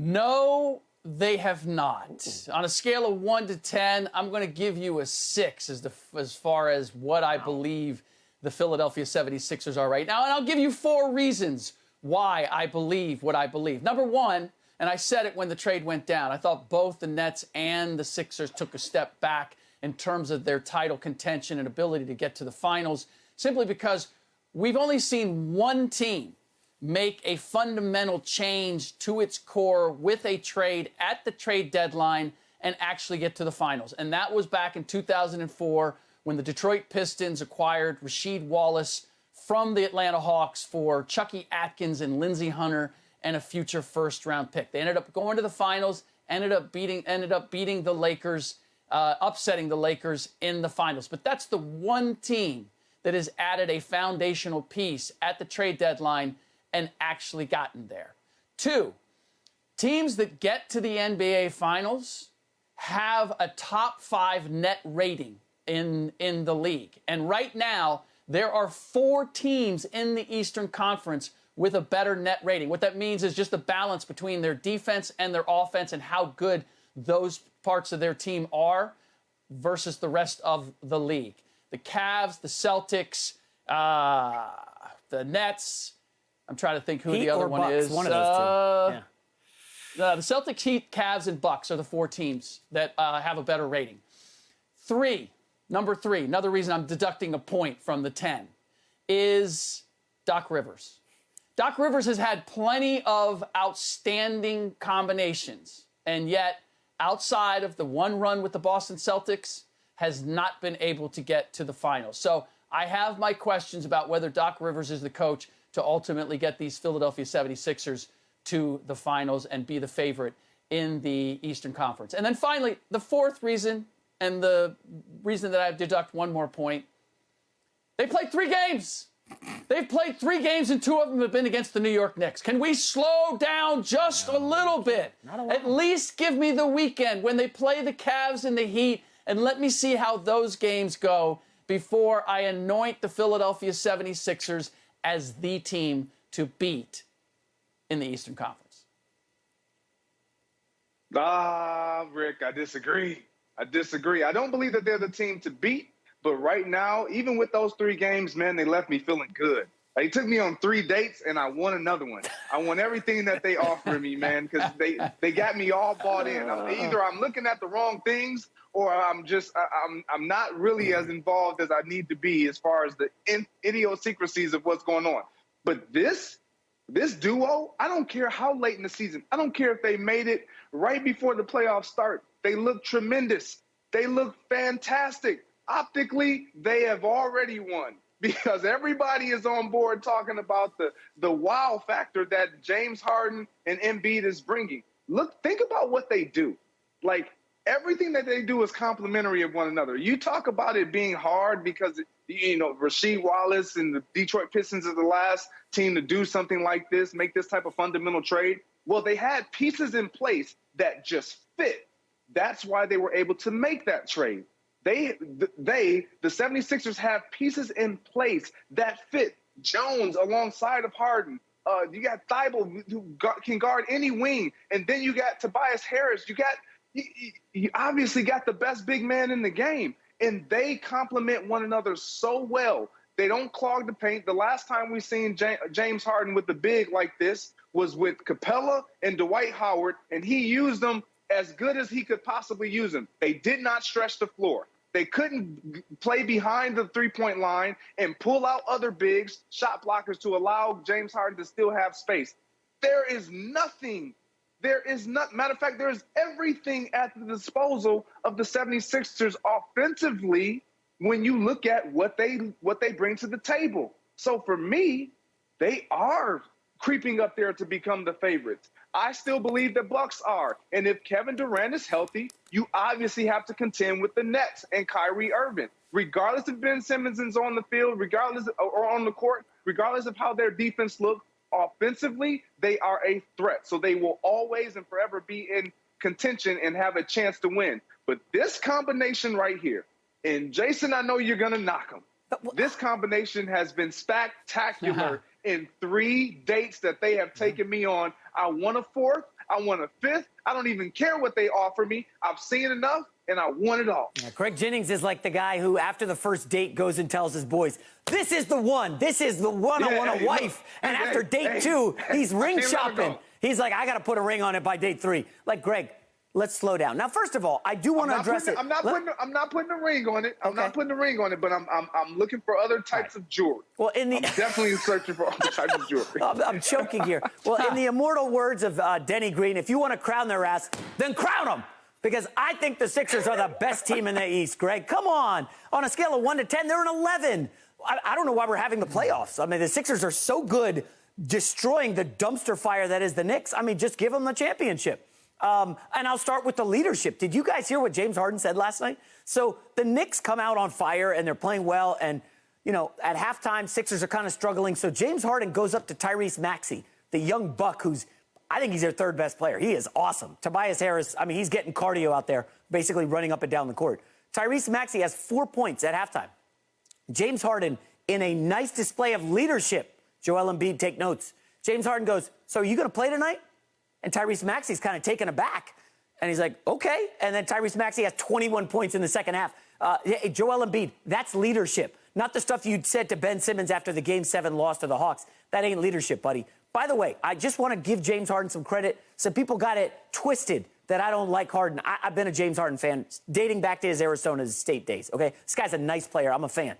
No, they have not. On a scale of 1 to 10, I'm going to give you a 6 as far as what I believe the Philadelphia 76ers are right now. And I'll give you 4 reasons why I believe what I believe. Number one, and I said it when the trade went down, I thought both the Nets and the Sixers took a step back in terms of their title contention and ability to get to the finals, simply because we've only seen one team make a fundamental change to its core with a trade at the trade deadline and actually get to the finals. And that was back in 2004 when the Detroit Pistons acquired Rasheed Wallace from the Atlanta Hawks for Chucky Atkins and Lindsey Hunter and a future first-round pick. They ended up going to the finals, ended up beating the Lakers, upsetting the Lakers in the finals. But that's the one team that has added a foundational piece at the trade deadline and actually gotten there. 2, teams that get to the NBA Finals have a top 5 net rating in the league. And right now, there are 4 teams in the Eastern Conference with a better net rating. What that means is just the balance between their defense and their offense and how good those parts of their team are versus the rest of the league. The Cavs, the Celtics, the Nets. I'm trying to think who Heat the other one Bucks, is. One of those two. Yeah. The Celtics, Heat, Cavs, and Bucks are the 4 teams that have a better rating. Number 3, another reason I'm deducting a point from the 10, is Doc Rivers. Doc Rivers has had plenty of outstanding combinations, and yet outside of the one run with the Boston Celtics, has not been able to get to the finals. So I have my questions about whether Doc Rivers is the coach to ultimately get these Philadelphia 76ers to the finals and be the favorite in the Eastern Conference. And then finally, the 4th reason, and the reason that I deduct one more point, they played 3 games. They've played 3 games, and 2 of them have been against the New York Knicks. Can we slow down just a little bit? At least give me the weekend when they play the Cavs and the Heat, and let me see how those games go before I anoint the Philadelphia 76ers as the team to beat in the Eastern Conference. Rick, I disagree. I don't believe that they're the team to beat. But right now, even with those 3 games, man, they left me feeling good. They took me on 3 dates, and I won another one. I won everything that they offered me, man, because they got me all bought in. Either I'm looking at the wrong things, or I'm not really as involved as I need to be as far as the idiosyncrasies of what's going on. But this duo, I don't care how late in the season. I don't care if they made it right before the playoffs start. They look tremendous. They look fantastic. Optically, they have already won because everybody is on board talking about the wow factor that James Harden and Embiid is bringing. Think about what they do. Like, everything that they do is complementary of one another. You talk about it being hard because, Rasheed Wallace and the Detroit Pistons are the last team to do something like this, make this type of fundamental trade. Well, they had pieces in place that just fit. That's why they were able to make that trade. The 76ers have pieces in place that fit. Jones alongside of Harden. You got Thibault, who can guard any wing. And then you got Tobias Harris. You obviously got the best big man in the game. And they complement one another so well. They don't clog the paint. The last time we seen James Harden with the big like this was with Capella and Dwight Howard, and he used them as good as he could possibly use them. They did not stretch the floor. They couldn't play behind the three-point line and pull out other bigs, shot blockers, to allow James Harden to still have space. There is nothing. Matter of fact, there is everything at the disposal of the 76ers offensively when you look at what they bring to the table. So for me, they are creeping up there to become the favorites. I still believe the Bucks are. And if Kevin Durant is healthy, you obviously have to contend with the Nets and Kyrie Irving. Regardless if Ben Simmons is on the field, or on the court, regardless of how their defense looks, offensively, they are a threat. So they will always and forever be in contention and have a chance to win. But this combination right here, and Jason, I know you're going to knock them. This combination has been spectacular in 3 dates that they have taken me on. I want a 4th. I want a fifth. I don't even care what they offer me. I've seen enough, and I want it all. Yeah, Greg Jennings is like the guy who, after the first date, goes and tells his boys, this is the one. This is the one I want a wife. And after date 2, he's ring shopping. He's like, I got to put a ring on it by date 3. Like, Greg, let's slow down. Now, first of all, I do want to address it. I'm not putting a ring on it. I'm not putting a ring on it, but I'm looking for other types of jewelry. Well, I'm definitely searching for other types of jewelry. I'm choking here. Well, in the immortal words of Denny Green, if you want to crown their ass, then crown them. Because I think the Sixers are the best team in the East, Greg. Come on. On a scale of 1 to 10, they're an 11. I don't know why we're having the playoffs. I mean, the Sixers are so good destroying the dumpster fire that is the Knicks. I mean, just give them the championship. And I'll start with the leadership. Did you guys hear what James Harden said last night? So the Knicks come out on fire, and they're playing well. And, you know, at halftime, Sixers are kind of struggling. So James Harden goes up to Tyrese Maxey, the young buck who's, I think he's their third best player. He is awesome. Tobias Harris, I mean, he's getting cardio out there, basically running up and down the court. Tyrese Maxey has 4 points at halftime. James Harden, in a nice display of leadership, Joel Embiid, take notes. James Harden goes, so are you going to play tonight? And Tyrese Maxey's kind of taken aback. And he's like, okay. And then Tyrese Maxey has 21 points in the second half. Joel Embiid, that's leadership. Not the stuff you'd said to Ben Simmons after the Game 7 loss to the Hawks. That ain't leadership, buddy. By the way, I just want to give James Harden some credit. Some people got it twisted that I don't like Harden. I've been a James Harden fan dating back to his Arizona State days, okay? This guy's a nice player. I'm a fan.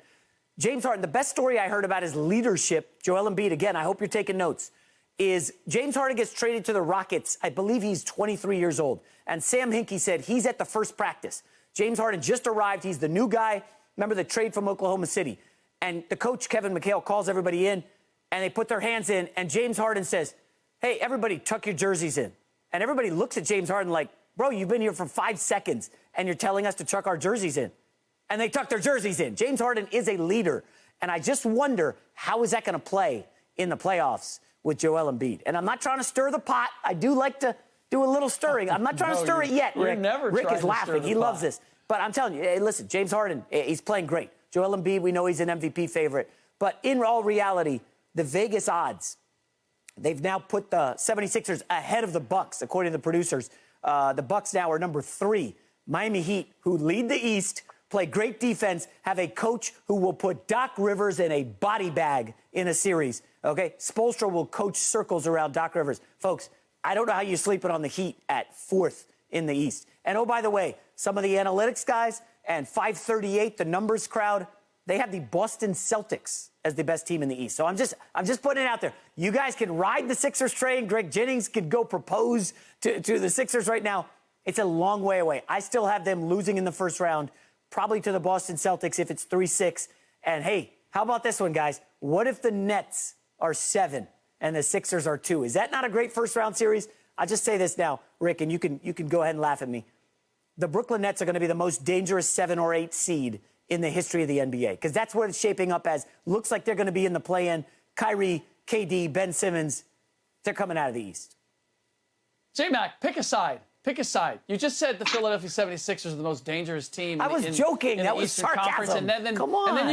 James Harden, the best story I heard about his leadership, Joel Embiid, again, I hope you're taking notes, is James Harden gets traded to the Rockets. I believe he's 23 years old. And Sam Hinkie said he's at the first practice. James Harden just arrived. He's the new guy. Remember the trade from Oklahoma City. And the coach, Kevin McHale, calls everybody in, and they put their hands in, and James Harden says, hey, everybody, tuck your jerseys in. And everybody looks at James Harden like, bro, you've been here for 5 seconds, and you're telling us to tuck our jerseys in. And they tuck their jerseys in. James Harden is a leader. And I just wonder, how is that going to play in the playoffs with Joel Embiid? And I'm not trying to stir the pot. I do like to do a little stirring. I'm not trying to stir it yet, Rick. Rick is laughing. He loves this. But I'm telling you, hey, listen, James Harden, he's playing great. Joel Embiid, we know he's an MVP favorite. But in all reality, the Vegas odds, they've now put the 76ers ahead of the Bucks, according to the producers. The Bucks now are number 3. Miami Heat, who lead the East, play great defense, have a coach who will put Doc Rivers in a body bag in a series, okay? Spoelstra will coach circles around Doc Rivers. Folks, I don't know how you're sleeping on the Heat at 4th in the East. And, oh, by the way, some of the analytics guys and 538, the numbers crowd, they have the Boston Celtics as the best team in the East. So I'm just putting it out there. You guys can ride the Sixers train. Greg Jennings could go propose to the Sixers right now. It's a long way away. I still have them losing in the first round, probably to the Boston Celtics if it's 3-6. And, hey, how about this one, guys? What if the Nets are 7 and the Sixers are 2? Is that not a great first-round series? I'll just say this now, Rick, and you can go ahead and laugh at me. The Brooklyn Nets are going to be the most dangerous 7 or 8 seed in the history of the NBA, because that's what it's shaping up as. Looks like they're going to be in the play-in. Kyrie, KD, Ben Simmons, they're coming out of the East. J-Mac, pick a side. Pick a side. You just said the Philadelphia 76ers are the most dangerous team. I was joking. That was sarcasm. Come on. And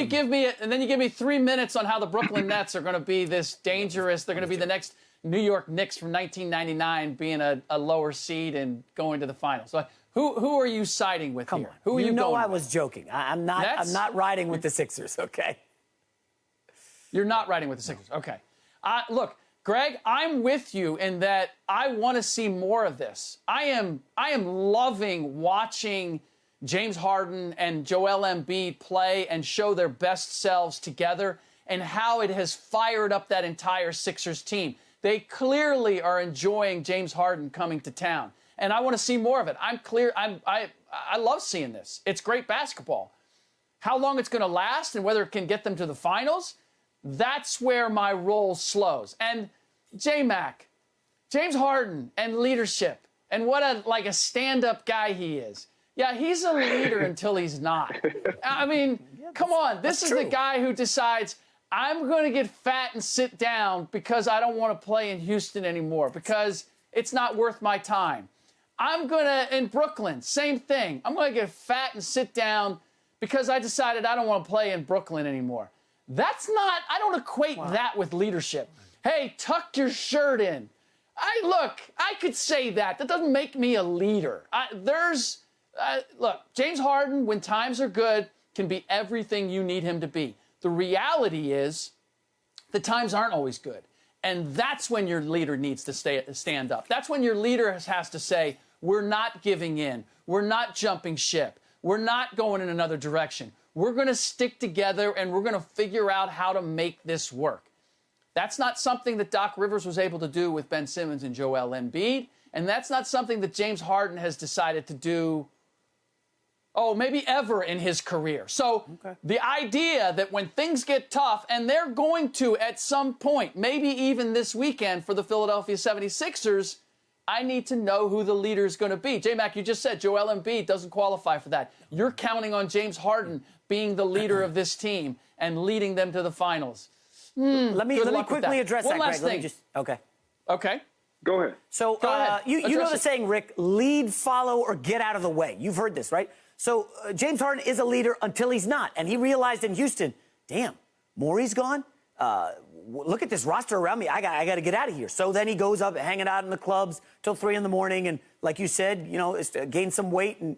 then you give me 3 minutes on how the Brooklyn Nets are going to be this dangerous. They're going to be the next New York Knicks from 1999, being a lower seed and going to the finals. So who are you siding with here? Who are you going with? I was joking. I'm not riding with the Sixers. Okay. You're not riding with the Sixers. Okay. Look. Greg, I'm with you in that I want to see more of this. I am loving watching James Harden and Joel Embiid play and show their best selves together and how it has fired up that entire Sixers team. They clearly are enjoying James Harden coming to town, and I want to see more of it. I love seeing this. It's great basketball. How long it's going to last and whether it can get them to the finals, that's where my roll slows. And J-Mac, James Harden and leadership, and what a stand-up guy he is. Yeah, he's a leader until he's not. I mean, come on. This is the guy who decides, I'm going to get fat and sit down because I don't want to play in Houston anymore, because it's not worth my time. I'm going to, in Brooklyn, same thing. I'm going to get fat and sit down because I decided I don't want to play in Brooklyn anymore. That's not, I don't equate that with leadership. Hey, tuck your shirt in. I could say that. That doesn't make me a leader. Look, James Harden, when times are good, can be everything you need him to be. The reality is the times aren't always good. And that's when your leader needs to stand up. That's when your leader has to say, we're not giving in. We're not jumping ship. We're not going in another direction. We're going to stick together and we're going to figure out how to make this work. That's not something that Doc Rivers was able to do with Ben Simmons and Joel Embiid. And that's not something that James Harden has decided to do, maybe ever in his career. So the idea that when things get tough, and they're going to at some point, maybe even this weekend for the Philadelphia 76ers, I need to know who the leader is going to be. J-Mac, you just said Joel Embiid doesn't qualify for that. You're counting on James Harden being the leader of this team and leading them to the finals. Let me quickly address One that, last Greg. thing. Okay. Go ahead. So Go ahead. You know the saying, Rick, lead, follow, or get out of the way. You've heard this, right? So James Harden is a leader until he's not. And he realized in Houston, damn, Morey's gone? Look at this roster around me. I got to get out of here. So then he goes up hanging out in the clubs till 3 in the morning. And like you said, gain some weight. And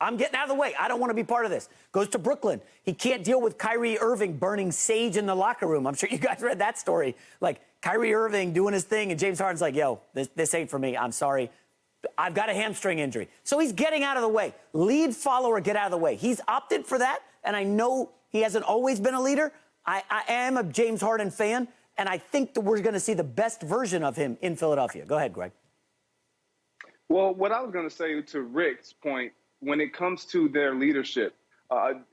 I'm getting out of the way. I don't want to be part of this. Goes to Brooklyn. He can't deal with Kyrie Irving burning sage in the locker room. I'm sure you guys read that story. Like Kyrie Irving doing his thing. And James Harden's like, yo, this ain't for me. I'm sorry. I've got a hamstring injury. So he's getting out of the way. Lead, follow, or get out of the way. He's opted for that. And I know he hasn't always been a leader. I am a James Harden fan, and I think that we're going to see the best version of him in Philadelphia. Go ahead, Greg. Well, what I was going to say to Rick's point, when it comes to their leadership,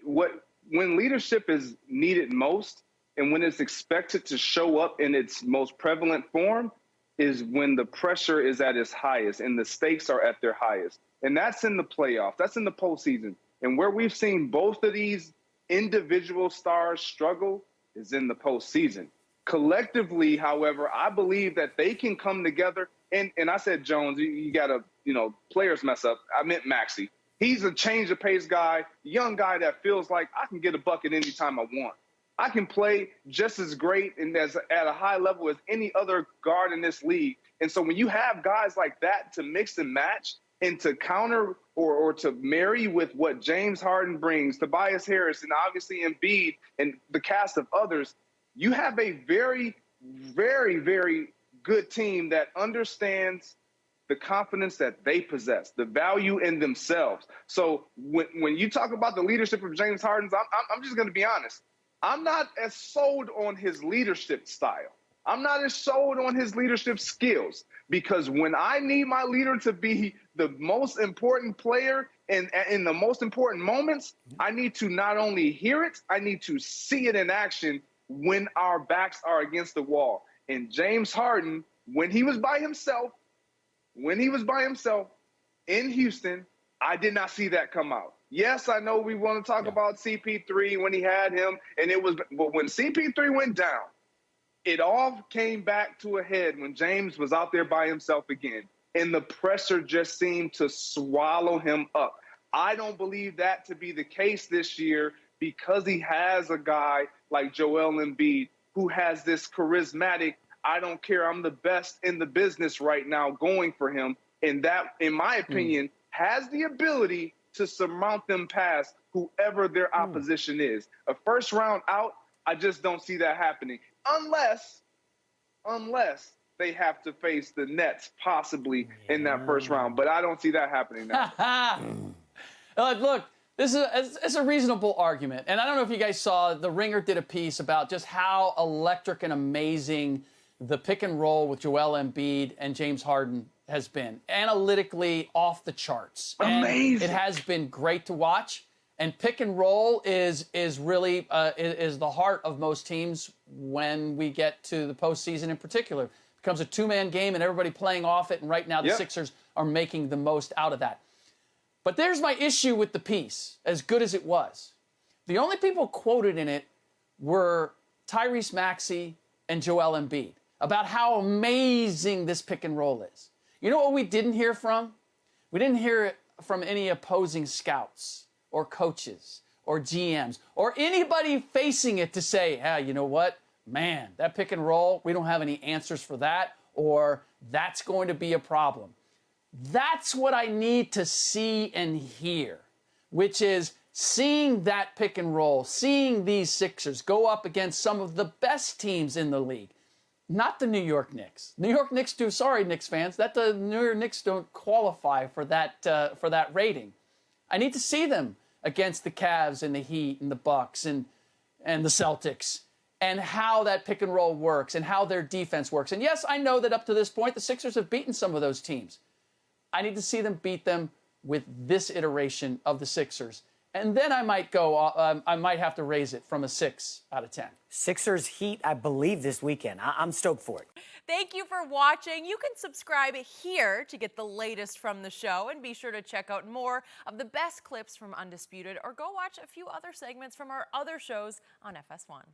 when leadership is needed most and when it's expected to show up in its most prevalent form is when the pressure is at its highest and the stakes are at their highest. And that's in the playoffs. That's in the postseason. And where we've seen both of these individual stars struggle is in the postseason. Collectively, however, I believe that they can come together. And I said, Jones, you got to, players mess up. I meant Maxey. He's a change of pace guy, young guy that feels like I can get a bucket anytime I want. I can play just as great and at a high level as any other guard in this league. And so when you have guys like that to mix and match and to counter or to marry with what James Harden brings, Tobias Harris, and obviously Embiid and the cast of others, you have a very, very, very good team that understands the confidence that they possess, the value in themselves. So when you talk about the leadership of James Harden, I'm just going to be honest. I'm not as sold on his leadership style. I'm not as sold on his leadership skills, because when I need my leader to be the most important player and in the most important moments, I need to not only hear it, I need to see it in action when our backs are against the wall. And James Harden, when he was by himself in Houston, I did not see that come out. Yes, I know we want to talk about CP3 when he had him, but when CP3 went down, it all came back to a head when James was out there by himself again, and the pressure just seemed to swallow him up. I don't believe that to be the case this year, because he has a guy like Joel Embiid who has this charismatic, I don't care, I'm the best in the business right now going for him. And that, in my opinion, has the ability to surmount them past whoever their opposition is. A first round out, I just don't see that happening. Unless they have to face the Nets possibly in that first round. But I don't see that happening now. Look, this is a reasonable argument. And I don't know if you guys saw, The Ringer did a piece about just how electric and amazing the pick and roll with Joel Embiid and James Harden has been. Analytically off the charts. Amazing. And it has been great to watch. And pick and roll is really is the heart of most teams when we get to the postseason in particular. It becomes a two-man game and everybody playing off it. And right now the Sixers are making the most out of that. But there's my issue with the piece, as good as it was. The only people quoted in it were Tyrese Maxey and Joel Embiid about how amazing this pick and roll is. You know what we didn't hear from? We didn't hear it from any opposing scouts or coaches or GMs or anybody facing it to say, you know what? Man, that pick and roll, we don't have any answers for that. Or that's going to be a problem. That's what I need to see and hear, which is seeing that pick and roll, seeing these Sixers go up against some of the best teams in the league. Not the New York Knicks. New York Knicks do, sorry, Knicks fans, that the New York Knicks don't qualify for that rating. I need to see them against the Cavs and the Heat and the Bucks and the Celtics, and how that pick and roll works and how their defense works. And yes, I know that up to this point, the Sixers have beaten some of those teams. I need to see them beat them with this iteration of the Sixers. And then I might I might have to raise it from a 6 out of 10. Sixers Heat, I believe, this weekend. I'm stoked for it. Thank you for watching. You can subscribe here to get the latest from the show, and be sure to check out more of the best clips from Undisputed, or go watch a few other segments from our other shows on FS1.